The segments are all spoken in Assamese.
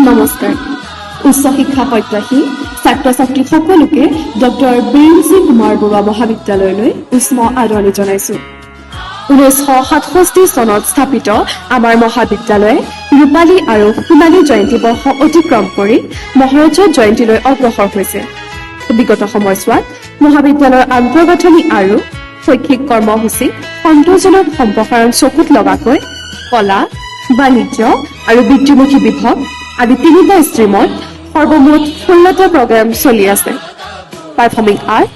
নমস্কাৰ। উচ্চ শিক্ষা প্ৰত্যাশী ছাত্ৰ ছাত্ৰী সকলোকে ডক্টৰ বীৰেন কুমাৰ বৰুৱা মহাবিদ্যালয়লৈ উষ্ম আদৰণি জনাইছো। 1967 চনত স্থাপিত আমাৰ মহাবিদ্যালয়ে ৰূপালী আৰু সোণালী জয়ন্তী বৰ্ষ অতিক্ৰম কৰি মহাৰজত জয়ন্তীলৈ অগ্ৰসৰ হৈছে। বিগত সময়ছোৱাত মহাবিদ্যালয়ৰ আন্তঃগাঁথনি আৰু শৈক্ষিক কৰ্মসূচী সন্তোষজনক সম্প্ৰসাৰণ চকুত লগাকৈ কলা, বাণিজ্য আৰু বৃত্তিমুখী বিভাগ আদি 3টা ষ্ট্ৰীমত সৰ্বমুঠ 16টা প্ৰগ্ৰাম চলি আছে। পাৰফৰ্মিং আৰ্ট,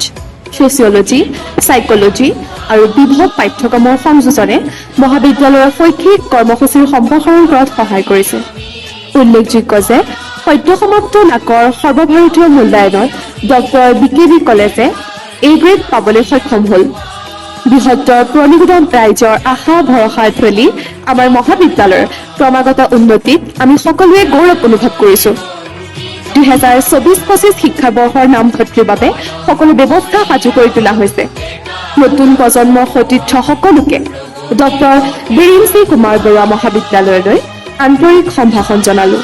ছচিয়লজি, সাইকোলজি আৰু বিভাগ পাঠ্যক্ৰমৰ সংযোজনে মহাবিদ্যালয়ৰ শৈক্ষিক কৰ্মসূচীৰ সম্প্ৰসাৰণ কৰাত সহায় কৰিছে। উল্লেখযোগ্য যে সদ্যসমাপ্ত নাকৰ সৰ্বভাৰতীয় মূল্যায়নত ডক্টৰ BKB কলেজে A গ্ৰেড পাবলৈ সক্ষম হ'ল। বৃহত্তৰ প্ৰণিগত ৰাইজৰ আশা ভৰসাৰ থলী আমাৰ মহাবিদ্যালয়ৰ ক্ৰমাগত উন্নতিত আমি সকলোৱে গৌৰৱ অনুভৱ কৰিছো। 2024-25 শিক্ষাবৰ্ষৰ নামভৰ্তিৰ বাবে সকলো ব্যৱস্থা সাজু কৰি তোলা হৈছে। নতুন প্ৰজন্মৰ সতীৰ্থ সকলোকে ডক্টৰ বীৰেন কুমাৰ বৰুৱা মহাবিদ্যালয়লৈ আন্তৰিক সম্ভাষণ জনালো।